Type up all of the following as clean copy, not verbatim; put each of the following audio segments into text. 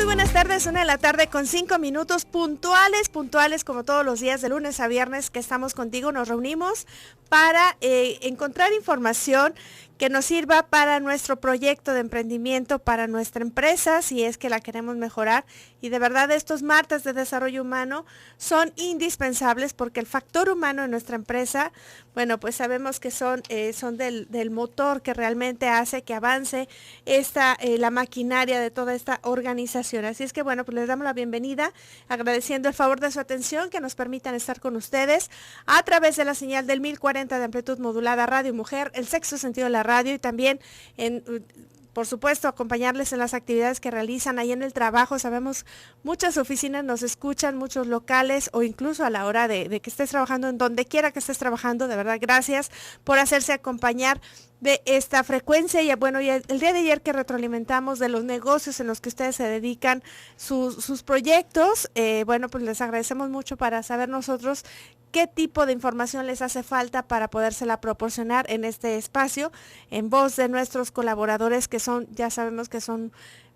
Muy buenas tardes, 1:05 puntuales como todos los días de lunes a viernes que estamos contigo, nos reunimos para encontrar información que nos sirva para nuestro proyecto de emprendimiento, para nuestra empresa, si es que la queremos mejorar. Y de verdad estos martes de desarrollo humano son indispensables porque el factor humano en nuestra empresa, bueno, pues sabemos que son del motor que realmente hace que avance la maquinaria de toda esta organización. Así es que bueno, pues les damos la bienvenida, agradeciendo el favor de su atención, que nos permitan estar con ustedes a través de la señal del 1040 de amplitud modulada Radio Mujer, el sexto sentido de la radio, y también por supuesto, acompañarles en las actividades que realizan ahí en el trabajo. Sabemos, muchas oficinas nos escuchan, muchos locales, o incluso a la hora de que estés trabajando, en donde quiera que estés trabajando. De verdad, gracias por hacerse acompañar de esta frecuencia. Y bueno, y el día de ayer que retroalimentamos de los negocios en los que ustedes se dedican, sus proyectos, bueno, pues les agradecemos mucho para saber nosotros qué tipo de información les hace falta para podérsela proporcionar en este espacio, en voz de nuestros colaboradores que son, ya sabemos que son,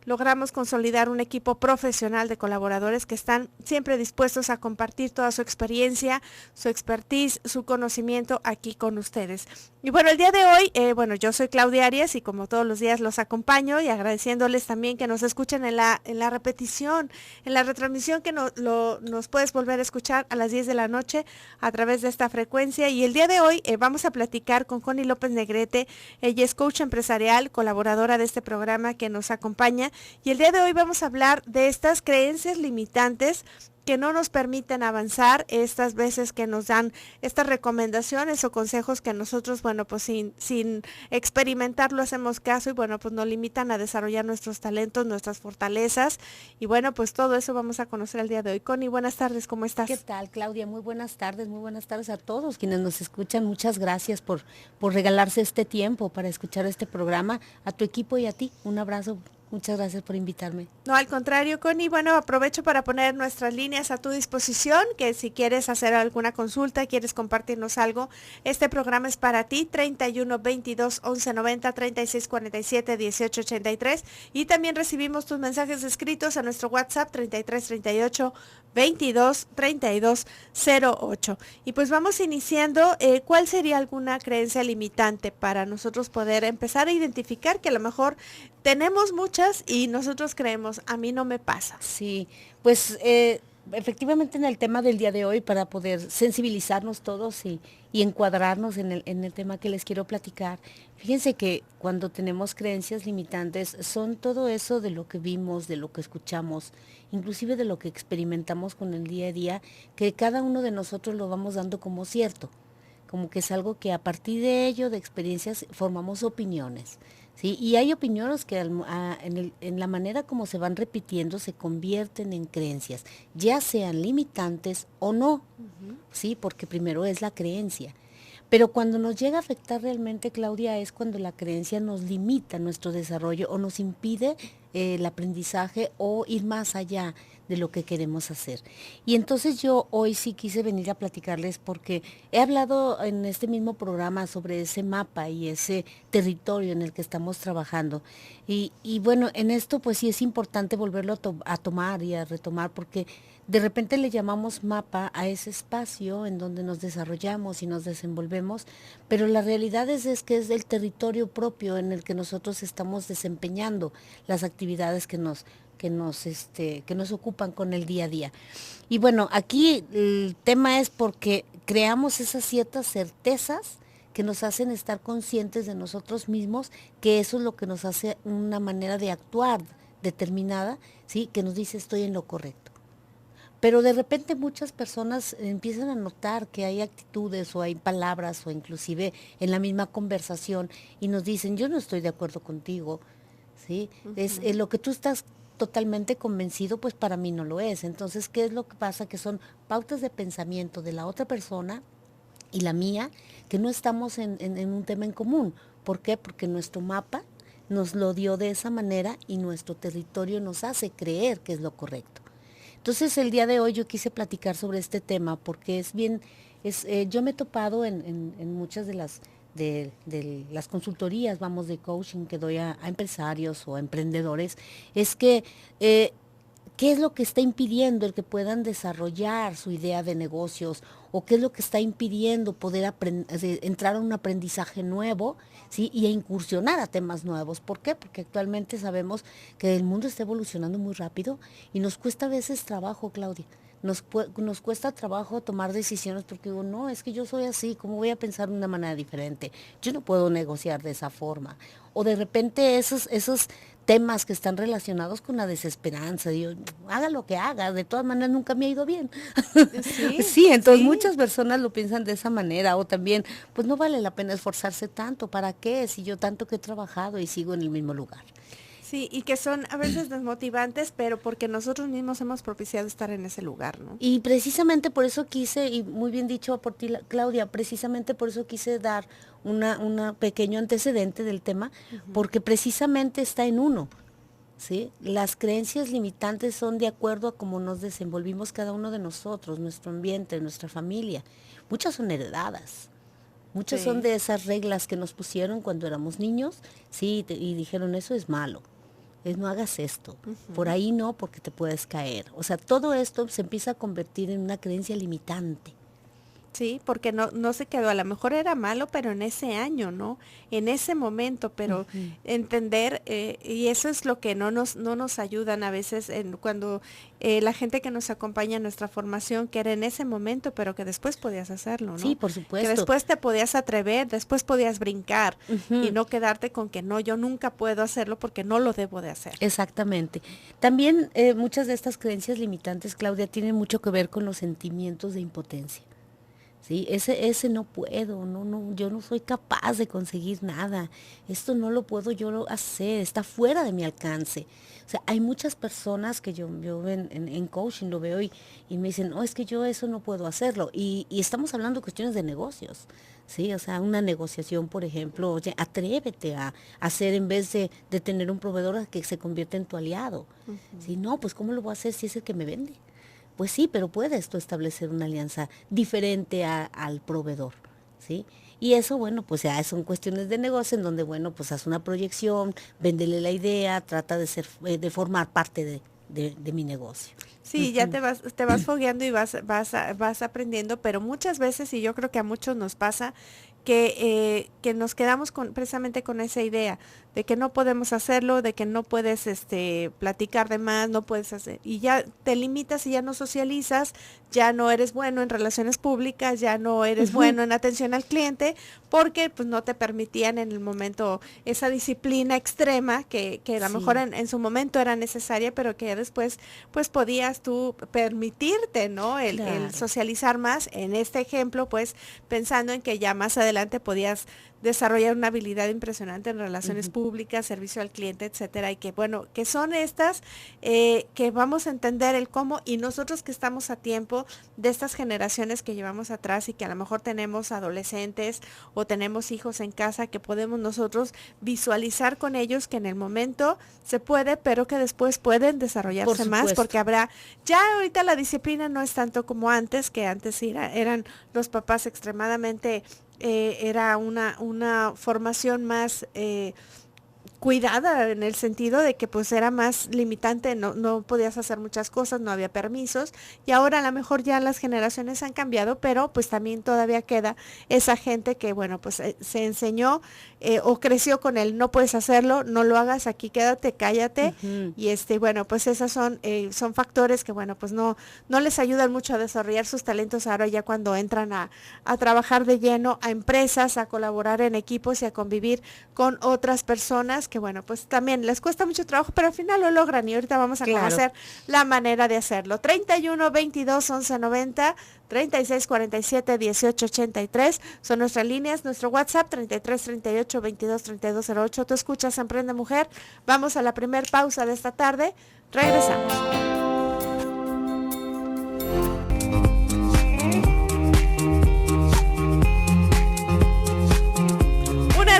logramos consolidar un equipo profesional de colaboradores que están siempre dispuestos a compartir toda su experiencia, su expertise, su conocimiento aquí con ustedes. Y bueno, el día de hoy, bueno, yo soy Claudia Arias y como todos los días los acompaño, y agradeciéndoles también que nos escuchen en la repetición, en la retransmisión, que nos puedes volver a escuchar a las 10 de la noche a través de esta frecuencia. Y el día de hoy vamos a platicar con Connie López Negrete. Ella es coach empresarial, colaboradora de este programa que nos acompaña. Y el día de hoy vamos a hablar de estas creencias limitantes que no nos permiten avanzar, estas veces que nos dan estas recomendaciones o consejos que nosotros, bueno, pues sin experimentarlo hacemos caso, y bueno, pues nos limitan a desarrollar nuestros talentos, nuestras fortalezas. Y bueno, pues todo eso vamos a conocer el día de hoy. Connie, buenas tardes, ¿cómo estás? ¿Qué tal, Claudia? Muy buenas tardes a todos quienes nos escuchan. Muchas gracias por regalarse este tiempo para escuchar este programa. A tu equipo y a ti, un abrazo. Muchas gracias por invitarme. No, al contrario, Connie. Bueno, aprovecho para poner nuestras líneas a tu disposición, que si quieres hacer alguna consulta, quieres compartirnos algo, este programa es para ti. 31 22 11 90 36 47 18 83, y también recibimos tus mensajes escritos a nuestro WhatsApp 33 38 22 32 08. Y pues vamos iniciando. ¿Cuál sería alguna creencia limitante para nosotros poder empezar a identificar que a lo mejor tenemos muchas y nosotros creemos, a mí no me pasa? Sí, pues efectivamente en el tema del día de hoy, para poder sensibilizarnos todos y encuadrarnos en el tema que les quiero platicar, fíjense que cuando tenemos creencias limitantes son todo eso de lo que vimos, de lo que escuchamos, inclusive de lo que experimentamos con el día a día, que cada uno de nosotros lo vamos dando como cierto, como que es algo que a partir de ello, de experiencias, formamos opiniones. ¿Sí? Y hay opiniones que en la manera como se van repitiendo se convierten en creencias, ya sean limitantes o no, ¿sí? Porque primero es la creencia. Pero cuando nos llega a afectar realmente, Claudia, es cuando la creencia nos limita nuestro desarrollo o nos impide el aprendizaje o ir más allá de lo que queremos hacer. Y entonces yo hoy sí quise venir a platicarles porque he hablado en este mismo programa sobre ese mapa y ese territorio en el que estamos trabajando. Y bueno, en esto pues sí es importante volverlo a tomar y a retomar, porque de repente le llamamos mapa a ese espacio en donde nos desarrollamos y nos desenvolvemos, pero la realidad es que es el territorio propio en el que nosotros estamos desempeñando las actividades que nos ocupan con el día a día. Y bueno, aquí el tema es porque creamos esas ciertas certezas que nos hacen estar conscientes de nosotros mismos, que eso es lo que nos hace una manera de actuar determinada, ¿sí? Que nos dice estoy en lo correcto. Pero de repente muchas personas empiezan a notar que hay actitudes o hay palabras o inclusive en la misma conversación y nos dicen, yo no estoy de acuerdo contigo, ¿sí? Es lo que tú estás totalmente convencido, pues para mí no lo es. Entonces, ¿qué es lo que pasa? Que son pautas de pensamiento de la otra persona y la mía, que no estamos en un tema en común. ¿Por qué? Porque nuestro mapa nos lo dio de esa manera y nuestro territorio nos hace creer que es lo correcto. Entonces el día de hoy yo quise platicar sobre este tema porque es bien, yo me he topado en muchas de las consultorías, vamos, de coaching que doy a empresarios o a emprendedores, es que ¿qué es lo que está impidiendo el que puedan desarrollar su idea de negocios? ¿O qué es lo que está impidiendo poder entrar a un aprendizaje nuevo, ¿sí? Y a incursionar a temas nuevos? ¿Por qué? Porque actualmente sabemos que el mundo está evolucionando muy rápido y nos cuesta a veces trabajo, Claudia. Nos cuesta trabajo tomar decisiones porque digo, no, es que yo soy así, ¿cómo voy a pensar de una manera diferente? Yo no puedo negociar de esa forma. O de repente esos temas que están relacionados con la desesperanza, digo, haga lo que haga, de todas maneras nunca me ha ido bien. Sí, entonces muchas personas lo piensan de esa manera, o también, pues no vale la pena esforzarse tanto, ¿para qué? Si yo tanto que he trabajado y sigo en el mismo lugar. Sí, y que son a veces desmotivantes, pero porque nosotros mismos hemos propiciado estar en ese lugar, ¿no? Y precisamente por eso quise, y muy bien dicho por ti, Claudia, precisamente por eso quise dar una pequeño antecedente del tema, porque precisamente está en uno, ¿sí? Las creencias limitantes son de acuerdo a cómo nos desenvolvimos cada uno de nosotros, nuestro ambiente, nuestra familia. Muchas son heredadas. Muchas son de esas reglas que nos pusieron cuando éramos niños, sí, y dijeron, eso es malo. No hagas esto, por ahí no, porque te puedes caer. O sea, todo esto se empieza a convertir en una creencia limitante. Sí, porque no se quedó, a lo mejor era malo, pero en ese año, ¿no? En ese momento, pero entender, y eso es lo que no nos ayudan a veces cuando la gente que nos acompaña en nuestra formación, que era en ese momento, pero que después podías hacerlo, ¿no? Sí, por supuesto. Que después te podías atrever, después podías brincar y no quedarte con que no, yo nunca puedo hacerlo porque no lo debo de hacer. Exactamente. También muchas de estas creencias limitantes, Claudia, tienen mucho que ver con los sentimientos de impotencia. Sí, ese no puedo, yo no soy capaz de conseguir nada, esto no lo puedo yo hacer, está fuera de mi alcance. O sea, hay muchas personas que yo en coaching lo veo y me dicen, no, es que yo eso no puedo hacerlo. Y estamos hablando de cuestiones de negocios, ¿sí? O sea, una negociación, por ejemplo, oye, atrévete a hacer en vez de tener un proveedor que se convierta en tu aliado. ¿Sí? No, pues ¿cómo lo voy a hacer si es el que me vende? Pues sí, pero puedes tú establecer una alianza diferente al proveedor, ¿sí? Y eso, bueno, pues ya son cuestiones de negocio en donde, bueno, pues haz una proyección, véndele la idea, trata de formar parte de mi negocio. Sí, ya te vas fogueando y vas aprendiendo, pero muchas veces, y yo creo que a muchos nos pasa, que nos quedamos precisamente con esa idea de que no podemos hacerlo, de que no puedes platicar de más, no puedes hacer, y ya te limitas y ya no socializas, ya no eres bueno en relaciones públicas, ya no eres bueno en atención al cliente, porque pues no te permitían en el momento esa disciplina extrema que a lo mejor en su momento era necesaria, pero que ya después pues podías tú permitirte, ¿no? El socializar más, en este ejemplo, pues pensando en que ya más adelante podías desarrollar una habilidad impresionante en relaciones públicas, servicio al cliente, etcétera, y que bueno, que son estas que vamos a entender el cómo, y nosotros que estamos a tiempo de estas generaciones que llevamos atrás y que a lo mejor tenemos adolescentes o tenemos hijos en casa, que podemos nosotros visualizar con ellos que en el momento se puede, pero que después pueden desarrollarse más, porque ya ahorita la disciplina no es tanto como antes, que antes eran los papás extremadamente era una formación más cuidada, en el sentido de que pues era más limitante, no podías hacer muchas cosas, no había permisos, y ahora a lo mejor ya las generaciones han cambiado, pero pues también todavía queda esa gente que bueno, pues se enseñó o creció con el no puedes hacerlo, no lo hagas, aquí quédate, cállate, y bueno, pues esas son factores que bueno, pues no les ayudan mucho a desarrollar sus talentos ahora ya cuando entran a trabajar de lleno a empresas, a colaborar en equipos y a convivir con otras personas que bueno, pues también les cuesta mucho trabajo, pero al final lo logran, y ahorita vamos a conocer la manera de hacerlo. 31 22 11 90, 36 47 18 83 son nuestras líneas, nuestro WhatsApp 33 38 22 32 08. Tú escuchas Emprende Mujer. Vamos a la primer pausa de esta tarde. Regresamos.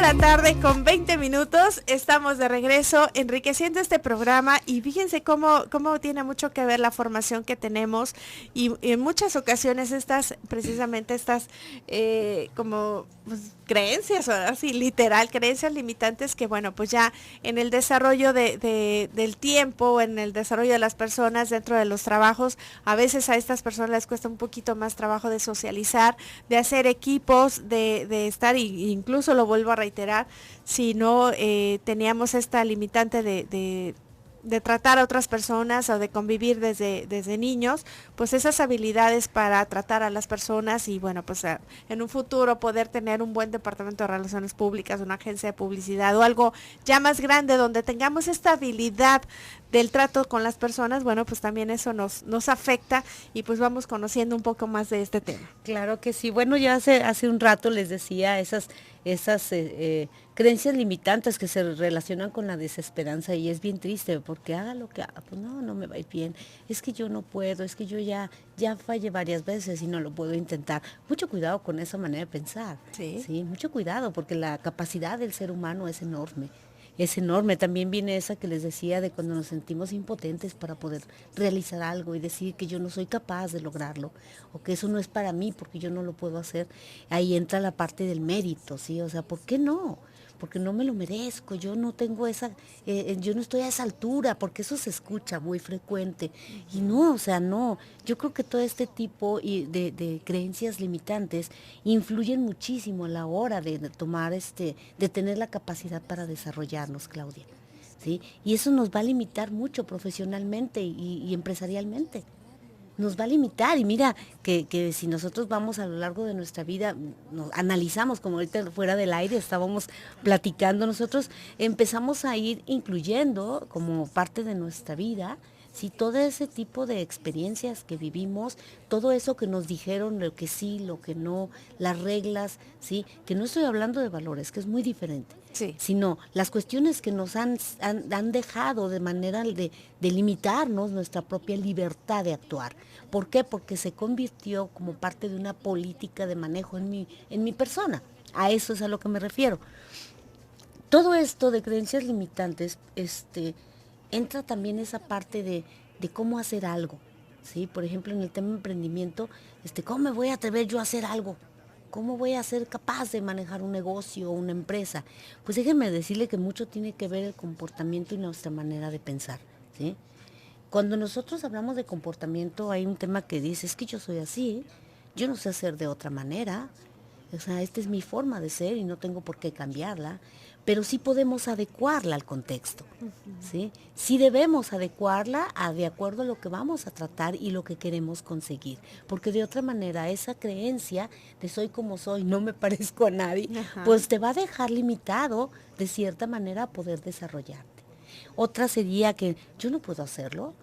la tarde con 20 minutos. Estamos de regreso enriqueciendo este programa y fíjense cómo tiene mucho que ver la formación que tenemos y en muchas ocasiones precisamente estas como pues, creencias, o así literal, creencias limitantes que bueno, pues ya en el desarrollo del tiempo, en el desarrollo de las personas dentro de los trabajos, a veces a estas personas les cuesta un poquito más trabajo de socializar, de hacer equipos, de estar, incluso lo vuelvo a reiterar, si no teníamos esta limitante de tratar a otras personas o de convivir desde niños, pues esas habilidades para tratar a las personas y bueno, pues en un futuro poder tener un buen departamento de relaciones públicas, una agencia de publicidad o algo ya más grande donde tengamos esta habilidad del trato con las personas, bueno, pues también eso nos afecta y pues vamos conociendo un poco más de este tema. Claro que sí. Bueno, ya hace un rato les decía esas creencias limitantes que se relacionan con la desesperanza y es bien triste porque haga lo que haga, pues no me va a ir bien, es que yo no puedo, es que yo ya fallé varias veces y no lo puedo intentar. Mucho cuidado con esa manera de pensar. Sí, mucho cuidado porque la capacidad del ser humano es enorme. Es enorme. También viene esa que les decía de cuando nos sentimos impotentes para poder realizar algo y decir que yo no soy capaz de lograrlo o que eso no es para mí porque yo no lo puedo hacer. Ahí entra la parte del mérito, ¿sí? O sea, ¿por qué no? Porque no me lo merezco, yo no tengo yo no estoy a esa altura, porque eso se escucha muy frecuente. Y no, o sea, no, yo creo que todo este tipo de creencias limitantes influyen muchísimo a la hora de tomar de tener la capacidad para desarrollarnos, Claudia. ¿Sí? Y eso nos va a limitar mucho profesionalmente y empresarialmente. Nos va a limitar y mira que si nosotros vamos a lo largo de nuestra vida, nos analizamos, como ahorita fuera del aire estábamos platicando, nosotros empezamos a ir incluyendo como parte de nuestra vida, ¿sí? Todo ese tipo de experiencias que vivimos, todo eso que nos dijeron, lo que sí, lo que no, las reglas, ¿sí? Que no estoy hablando de valores, que es muy diferente. Sí. Sino las cuestiones que nos han dejado de manera de limitarnos nuestra propia libertad de actuar. ¿Por qué? Porque se convirtió como parte de una política de manejo en mi persona. A eso es a lo que me refiero. Todo esto de creencias limitantes, entra también esa parte de cómo hacer algo. ¿Sí? Por ejemplo, en el tema de emprendimiento, ¿cómo me voy a atrever yo a hacer algo? ¿Cómo voy a ser capaz de manejar un negocio o una empresa? Pues déjenme decirle que mucho tiene que ver el comportamiento y nuestra manera de pensar, ¿sí? Cuando nosotros hablamos de comportamiento hay un tema que dice, es que yo soy así, yo no sé hacer de otra manera, o sea, esta es mi forma de ser y no tengo por qué cambiarla, pero sí podemos adecuarla al contexto, ¿sí? Sí debemos adecuarla de acuerdo a lo que vamos a tratar y lo que queremos conseguir, porque de otra manera esa creencia de soy como soy, no me parezco a nadie, pues te va a dejar limitado de cierta manera a poder desarrollarte. Otra sería que yo no puedo hacerlo,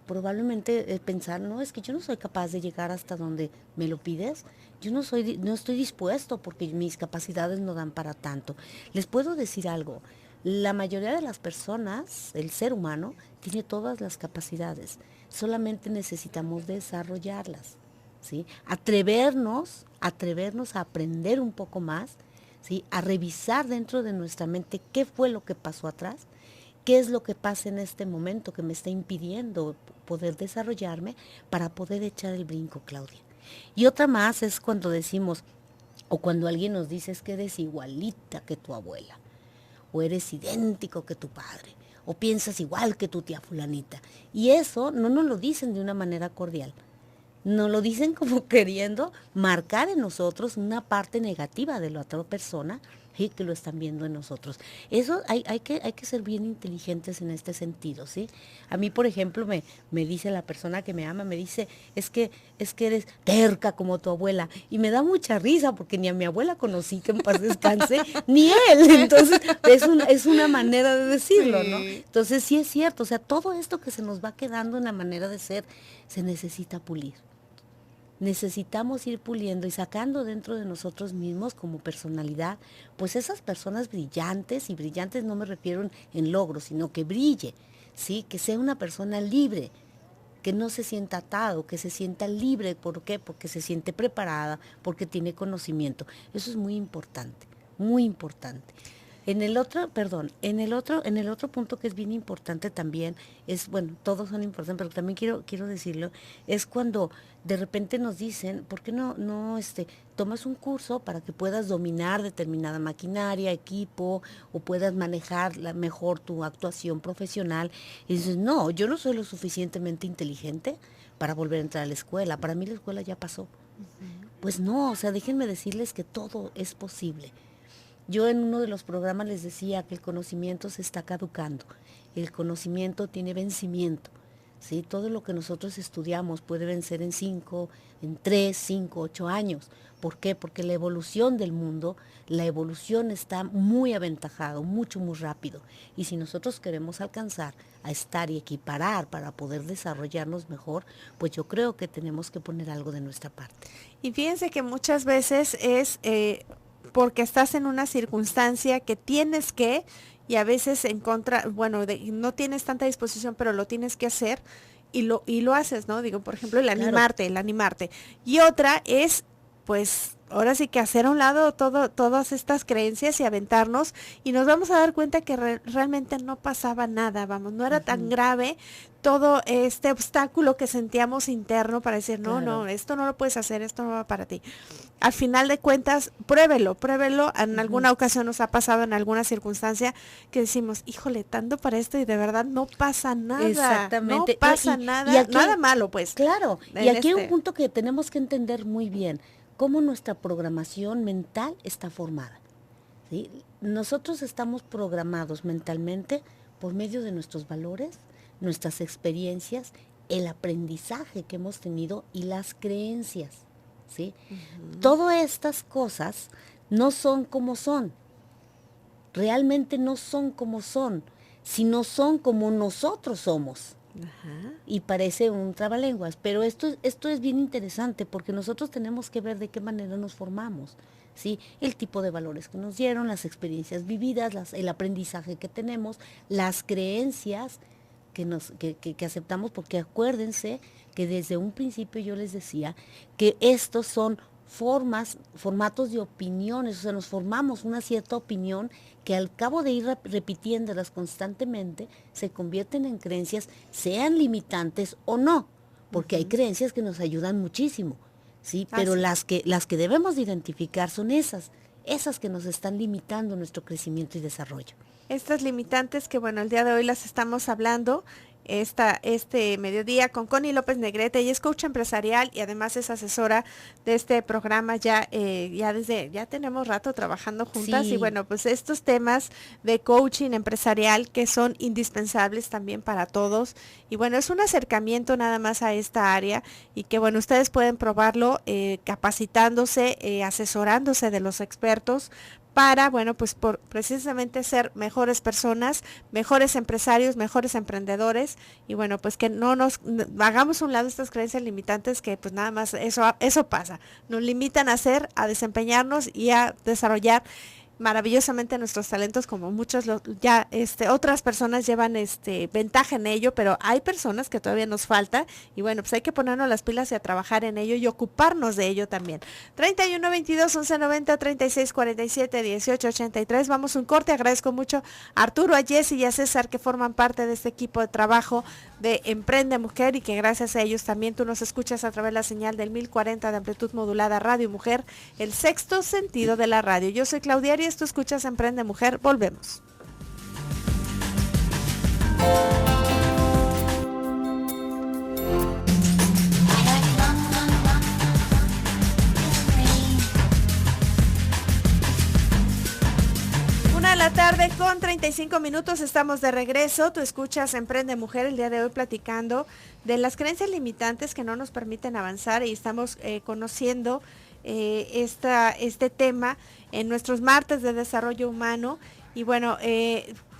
probablemente pensar, no, es que yo no soy capaz de llegar hasta donde me lo pides, yo no estoy dispuesto porque mis capacidades no dan para tanto. Les puedo decir algo, la mayoría de las personas, el ser humano, tiene todas las capacidades, solamente necesitamos desarrollarlas, ¿sí? Atrevernos a aprender un poco más, ¿sí? A revisar dentro de nuestra mente qué fue lo que pasó atrás, qué es lo que pasa en este momento que me está impidiendo poder desarrollarme para poder echar el brinco, Claudia. Y otra más es cuando decimos, o cuando alguien nos dice es que eres igualita que tu abuela, o eres idéntico que tu padre, o piensas igual que tu tía fulanita. Y eso no nos lo dicen de una manera cordial. Nos lo dicen como queriendo marcar en nosotros una parte negativa de la otra persona, ¿sí? Que lo están viendo en nosotros. Eso hay que ser bien inteligentes en este sentido, ¿sí? A mí, por ejemplo, me dice la persona que me ama, me dice, es que eres terca como tu abuela. Y me da mucha risa porque ni a mi abuela conocí, que en paz descanse, ni él. Entonces, es una manera de decirlo, ¿no? Entonces, sí es cierto, o sea, todo esto que se nos va quedando en la manera de ser, se necesita pulir. Necesitamos ir puliendo y sacando dentro de nosotros mismos como personalidad, pues esas personas brillantes, y brillantes no me refiero en logros, sino que brille, ¿sí? Que sea una persona libre, que no se sienta atado, que se sienta libre. ¿Por qué? Porque se siente preparada, porque tiene conocimiento. Eso es muy importante, muy importante. En el otro punto que es bien importante también es, bueno, todos son importantes, pero también quiero decirlo, es cuando de repente nos dicen, ¿por qué no tomas un curso para que puedas dominar determinada maquinaria, equipo, o puedas manejar mejor tu actuación profesional? Y dices, no, yo no soy lo suficientemente inteligente para volver a entrar a la escuela, para mí la escuela ya pasó. Pues no, o sea, déjenme decirles que todo es posible. Yo en uno de los programas les decía que el conocimiento se está caducando, el conocimiento tiene vencimiento, ¿sí? Todo lo que nosotros estudiamos puede vencer en 5, en 3, 5, 8 años. ¿Por qué? Porque la evolución del mundo, la evolución está muy aventajado, mucho, muy rápido. Y si nosotros queremos alcanzar a estar y equiparar para poder desarrollarnos mejor, pues yo creo que tenemos que poner algo de nuestra parte. Y fíjense que muchas veces es porque estás en una circunstancia que tienes que, y a veces en contra, bueno, no tienes tanta disposición, pero lo tienes que hacer y lo haces, ¿no? Digo, por ejemplo, el animarte. Y otra es, pues, ahora sí que hacer a un lado todas estas creencias y aventarnos, y nos vamos a dar cuenta que realmente no pasaba nada, vamos, no era tan grave todo este obstáculo que sentíamos interno para decir, no, esto no lo puedes hacer, esto no va para ti. Al final de cuentas, pruébelo. En alguna ocasión nos ha pasado en alguna circunstancia que decimos, híjole, tanto para esto y de verdad no pasa nada. Exactamente. No pasa nada, nada malo, pues. Claro, y aquí hay un punto que tenemos que entender muy bien, cómo nuestra programación mental está formada, ¿sí? Nosotros estamos programados mentalmente por medio de nuestros valores, nuestras experiencias, el aprendizaje que hemos tenido y las creencias, ¿sí? Todas estas cosas no son como son, realmente no son como son, sino son como nosotros somos. Y parece un trabalenguas, pero esto es bien interesante porque nosotros tenemos que ver de qué manera nos formamos, ¿sí? El tipo de valores que nos dieron, las experiencias vividas, el aprendizaje que tenemos, las creencias que aceptamos, porque acuérdense que desde un principio yo les decía que estos son formatos de opiniones, o sea, nos formamos una cierta opinión que al cabo de ir repitiéndolas constantemente se convierten en creencias, sean limitantes o no, porque hay creencias que nos ayudan muchísimo, ¿sí? Pero las que debemos de identificar son esas que nos están limitando nuestro crecimiento y desarrollo. Estas limitantes que, bueno, el día de hoy las estamos hablando este mediodía con Connie López Negrete. Ella es coach empresarial y además es asesora de este programa ya tenemos rato trabajando juntas. Sí. Y bueno, pues estos temas de coaching empresarial que son indispensables también para todos. Y bueno, es un acercamiento nada más a esta área y que bueno, ustedes pueden probarlo capacitándose, asesorándose de los expertos para, bueno, pues precisamente ser mejores personas, mejores empresarios, mejores emprendedores y bueno, pues que no nos hagamos a un lado estas creencias limitantes que pues nada más eso pasa, nos limitan a desempeñarnos y a desarrollar maravillosamente nuestros talentos, como muchos otras personas llevan ventaja en ello, pero hay personas que todavía nos falta y bueno, pues hay que ponernos las pilas y a trabajar en ello y ocuparnos de ello también. 31 22 11 90 36 47 18 83. Vamos un corte. Agradezco mucho a Arturo, a Jessy y a César que forman parte de este equipo de trabajo de Emprende Mujer y que gracias a ellos también tú nos escuchas a través de la señal del 1040 de amplitud modulada Radio Mujer, el sexto sentido de la radio. Yo soy Claudia Arias, tú escuchas Emprende Mujer, volvemos. La tarde con 35 minutos, estamos de regreso. Tú escuchas Emprende Mujer, el día de hoy platicando de las creencias limitantes que no nos permiten avanzar y estamos conociendo este tema en nuestros martes de desarrollo humano. Y bueno,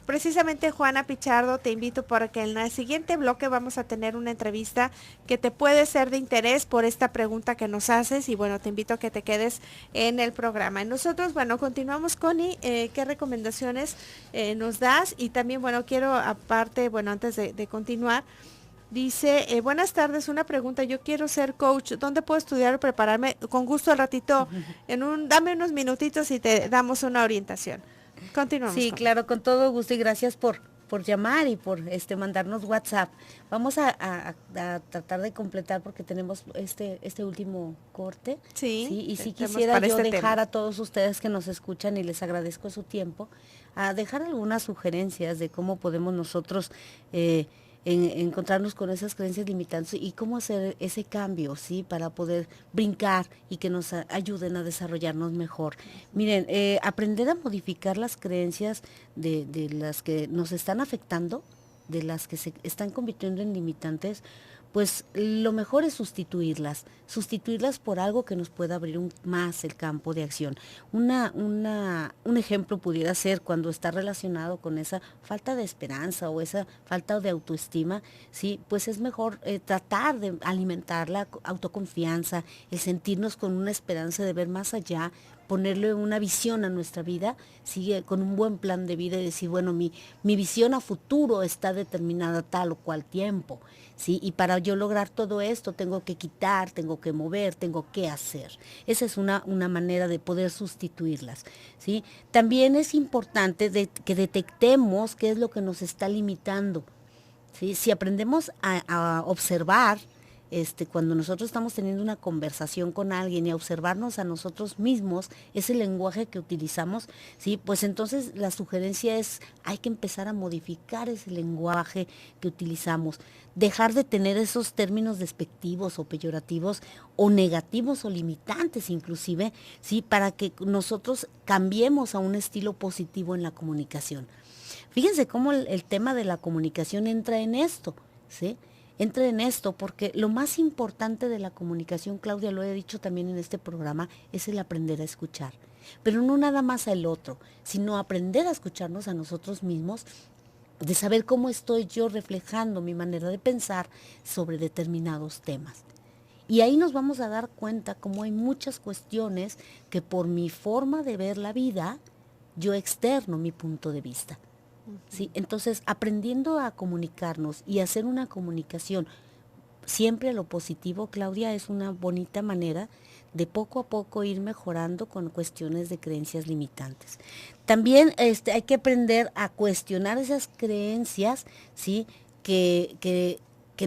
precisamente Juana Pichardo, te invito para que en el siguiente bloque vamos a tener una entrevista que te puede ser de interés por esta pregunta que nos haces y bueno, te invito a que te quedes en el programa. Y nosotros, bueno, continuamos, Connie, ¿qué recomendaciones nos das? Y también, bueno, quiero aparte, bueno, antes de continuar, Dice, buenas tardes, una pregunta, yo quiero ser coach, ¿dónde puedo estudiar o prepararme? Con gusto al ratito, dame unos minutitos y te damos una orientación. Continuamos. Sí, claro, con todo gusto y gracias por llamar y por mandarnos WhatsApp. Vamos a tratar de completar porque tenemos este último corte. Sí, y si quisiera yo dejar a todos ustedes que nos escuchan y les agradezco su tiempo, a dejar algunas sugerencias de cómo podemos nosotros encontrarnos con esas creencias limitantes y cómo hacer ese cambio, ¿sí? Para poder brincar y que nos ayuden a desarrollarnos mejor. Miren, aprender a modificar las creencias de las que nos están afectando, de las que se están convirtiendo en limitantes, pues lo mejor es sustituirlas por algo que nos pueda abrir más el campo de acción. Un ejemplo pudiera ser cuando está relacionado con esa falta de esperanza o esa falta de autoestima, sí, pues es mejor tratar de alimentar la autoconfianza, el sentirnos con una esperanza de ver más allá, ponerle una visión a nuestra vida, sigue con un buen plan de vida y decir, bueno, mi visión a futuro está determinada tal o cual tiempo, ¿sí? Y para yo lograr todo esto tengo que quitar, tengo que mover, tengo que hacer. Esa es una manera de poder sustituirlas, ¿sí? También es importante que detectemos qué es lo que nos está limitando, ¿sí? Si aprendemos a observar, cuando nosotros estamos teniendo una conversación con alguien y a observarnos a nosotros mismos, ese lenguaje que utilizamos, ¿sí? Pues entonces la sugerencia es, hay que empezar a modificar ese lenguaje que utilizamos, dejar de tener esos términos despectivos o peyorativos o negativos o limitantes inclusive, ¿sí? Para que nosotros cambiemos a un estilo positivo en la comunicación. Fíjense cómo el tema de la comunicación entra en esto, ¿sí? Entra en esto porque lo más importante de la comunicación, Claudia, lo he dicho también en este programa, es el aprender a escuchar. Pero no nada más al otro, sino aprender a escucharnos a nosotros mismos, de saber cómo estoy yo reflejando mi manera de pensar sobre determinados temas. Y ahí nos vamos a dar cuenta cómo hay muchas cuestiones que por mi forma de ver la vida, yo externo mi punto de vista. ¿Sí? Entonces, aprendiendo a comunicarnos y hacer una comunicación siempre a lo positivo, Claudia, es una bonita manera de poco a poco ir mejorando con cuestiones de creencias limitantes. También hay que aprender a cuestionar esas creencias, ¿sí? que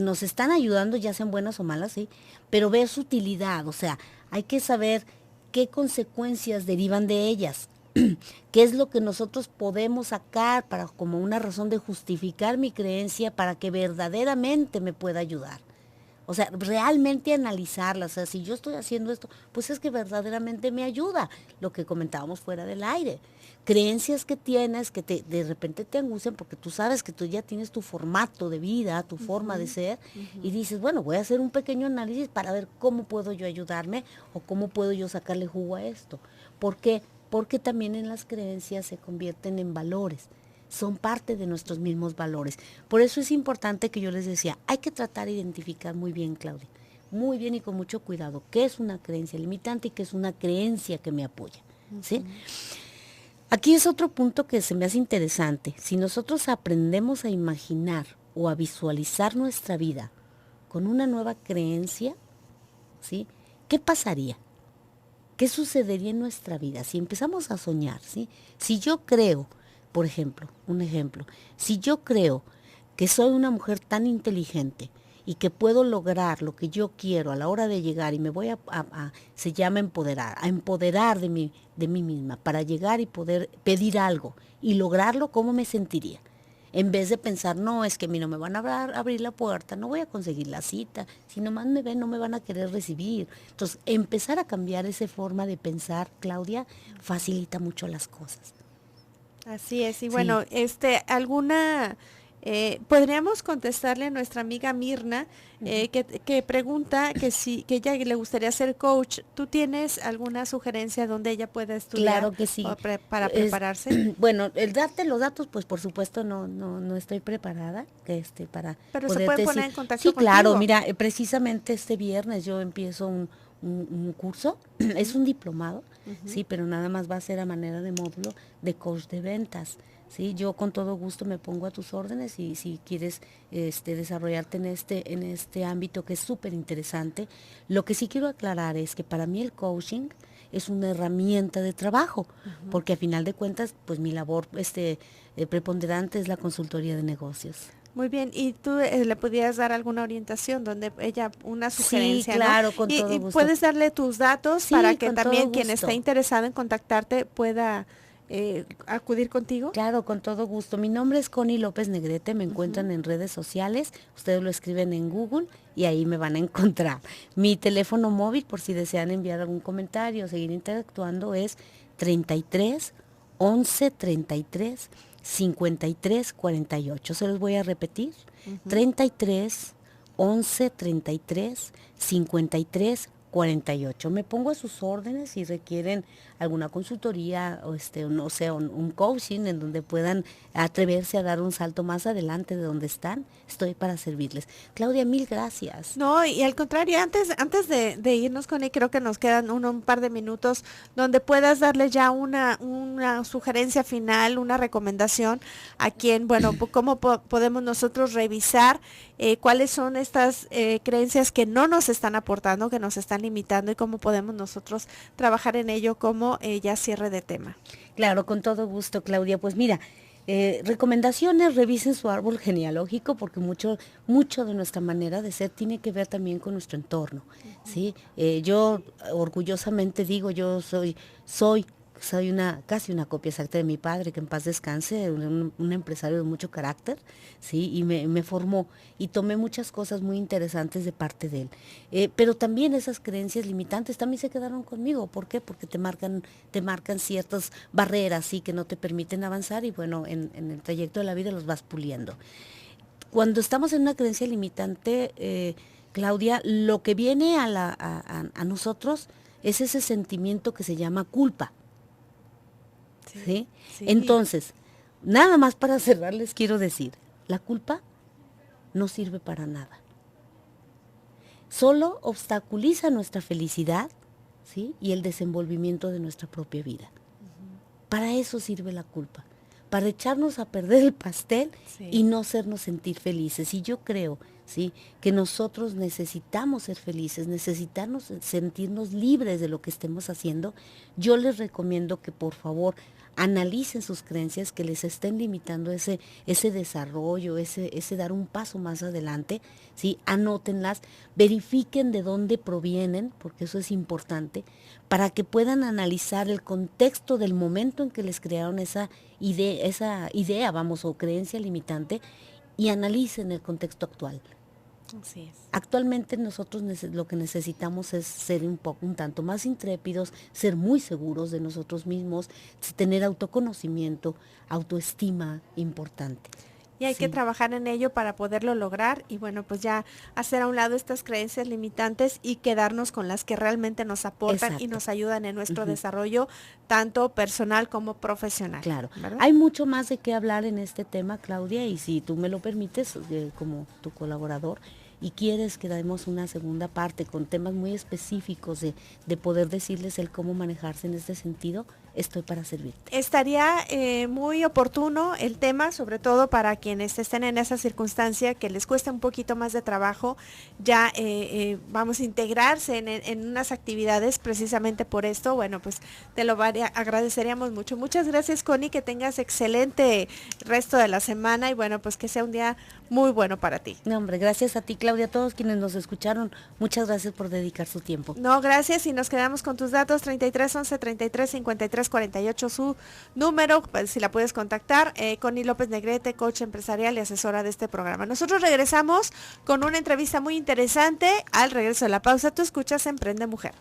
nos están ayudando, ya sean buenas o malas, ¿sí? Pero ver su utilidad, o sea, hay que saber qué consecuencias derivan de ellas. ¿Qué es lo que nosotros podemos sacar para como una razón de justificar mi creencia para que verdaderamente me pueda ayudar? O sea, realmente analizarlas. O sea, si yo estoy haciendo esto, pues es que verdaderamente me ayuda. Lo que comentábamos fuera del aire. Creencias que tienes que de repente te angustian porque tú sabes que tú ya tienes tu formato de vida, tu forma de ser, y dices, bueno, voy a hacer un pequeño análisis para ver cómo puedo yo ayudarme o cómo puedo yo sacarle jugo a esto. ¿Por qué? Porque también en las creencias se convierten en valores, son parte de nuestros mismos valores. Por eso es importante que yo les decía, hay que tratar de identificar muy bien, Claudia, muy bien y con mucho cuidado, qué es una creencia limitante y qué es una creencia que me apoya, ¿sí? Aquí es otro punto que se me hace interesante. Si nosotros aprendemos a imaginar o a visualizar nuestra vida con una nueva creencia, ¿sí? ¿Qué pasaría? ¿Qué sucedería en nuestra vida si empezamos a soñar? ¿Sí? Si yo creo, por ejemplo, un ejemplo, si yo creo que soy una mujer tan inteligente y que puedo lograr lo que yo quiero a la hora de llegar y me voy se llama empoderar, a empoderar de mí misma para llegar y poder pedir algo y lograrlo, ¿cómo me sentiría? En vez de pensar, no, es que a mí no me van a abrir la puerta, no voy a conseguir la cita, si nomás me ven no me van a querer recibir. Entonces, empezar a cambiar esa forma de pensar, Claudia, facilita mucho las cosas. Así es, y bueno, podríamos contestarle a nuestra amiga Mirna, que pregunta que ella le gustaría ser coach. ¿Tú tienes alguna sugerencia donde ella pueda estudiar? Claro que sí. Para prepararse. Bueno, el darte los datos, pues por supuesto no estoy preparada para pero se puede poner en contacto sí, contigo. Claro, mira, precisamente este viernes yo empiezo un curso, es un diplomado, sí, pero nada más va a ser a manera de módulo de coach de ventas. ¿sí? Yo con todo gusto me pongo a tus órdenes y si quieres desarrollarte en este ámbito que es súper interesante. Lo que sí quiero aclarar es que para mí el coaching es una herramienta de trabajo, porque a final de cuentas, pues mi labor preponderante es la consultoría de negocios. Muy bien, y tú le pudieras dar alguna orientación donde ella, una sugerencia, sí, claro, ¿no? con todo gusto. Puedes darle tus datos Sí, para que con también todo quien gusto. está interesado en contactarte pueda acudir contigo. Claro, con todo gusto. Mi nombre es Connie López Negrete, me encuentran en redes sociales, ustedes lo escriben en Google y ahí me van a encontrar. Mi teléfono móvil, por si desean enviar algún comentario o seguir interactuando, es 33 11 33 53 48. Se los voy a repetir. 33 11 33 53 48. Me pongo a sus órdenes si requieren alguna consultoría o no sé, un coaching en donde puedan atreverse a dar un salto más adelante de donde están. Estoy para servirles. Claudia, mil gracias. No, y al contrario, antes de irnos con él, creo que nos quedan un par de minutos donde puedas darle ya una sugerencia final, una recomendación a quien, bueno, cómo podemos nosotros revisar cuáles son estas creencias que no nos están aportando, que nos están limitando y cómo podemos nosotros trabajar en ello como ya cierre de tema. Claro, con todo gusto, Claudia. Pues mira, recomendaciones, revisen su árbol genealógico porque mucho de nuestra manera de ser tiene que ver también con nuestro entorno, ¿sí? Yo orgullosamente digo, yo soy casi una copia exacta de mi padre, que en paz descanse, un empresario de mucho carácter, ¿sí? Y me formó y tomé muchas cosas muy interesantes de parte de él. Pero también esas creencias limitantes también se quedaron conmigo. ¿Por qué? Porque te marcan ciertas barreras, ¿sí? Que no te permiten avanzar y bueno, en el trayecto de la vida los vas puliendo. Cuando estamos en una creencia limitante, Claudia, lo que viene a nosotros es ese sentimiento que se llama culpa. ¿Sí? Sí. Entonces, nada más para cerrar les quiero decir, la culpa no sirve para nada. Solo obstaculiza nuestra felicidad, ¿sí? Y el desenvolvimiento de nuestra propia vida. Para eso sirve la culpa, para echarnos a perder el pastel y no hacernos sentir felices. Y yo creo, ¿sí? Que nosotros necesitamos ser felices, necesitamos sentirnos libres de lo que estemos haciendo. Yo les recomiendo que por favor analicen sus creencias que les estén limitando ese desarrollo, ese dar un paso más adelante, ¿sí? Anótenlas, verifiquen de dónde provienen, porque eso es importante, para que puedan analizar el contexto del momento en que les crearon esa idea, o creencia limitante, y analicen el contexto actual. Así es. Actualmente nosotros lo que necesitamos es ser un tanto más intrépidos, ser muy seguros de nosotros mismos, tener autoconocimiento, autoestima importante. Y hay que trabajar en ello para poderlo lograr y bueno, pues ya hacer a un lado estas creencias limitantes y quedarnos con las que realmente nos aportan y nos ayudan en nuestro desarrollo, tanto personal como profesional. Claro, ¿verdad? Hay mucho más de qué hablar en este tema, Claudia, y si tú me lo permites, como tu colaborador, y quieres que demos una segunda parte con temas muy específicos de poder decirles el cómo manejarse en este sentido, estoy para servirte. Estaría muy oportuno el tema, sobre todo para quienes estén en esa circunstancia que les cuesta un poquito más de trabajo, ya vamos a integrarse en unas actividades precisamente por esto. Bueno, pues te lo agradeceríamos mucho. Muchas gracias, Connie, que tengas excelente resto de la semana y bueno, pues que sea un día muy bueno para ti. No, hombre, gracias a ti, Claudia, a todos quienes nos escucharon, muchas gracias por dedicar su tiempo. No, gracias y nos quedamos con tus datos, 33 11 33 53 48 su número, pues, si la puedes contactar, Connie López Negrete, coach empresarial y asesora de este programa. Nosotros regresamos con una entrevista muy interesante al regreso de la pausa. Tú escuchas Emprende Mujer.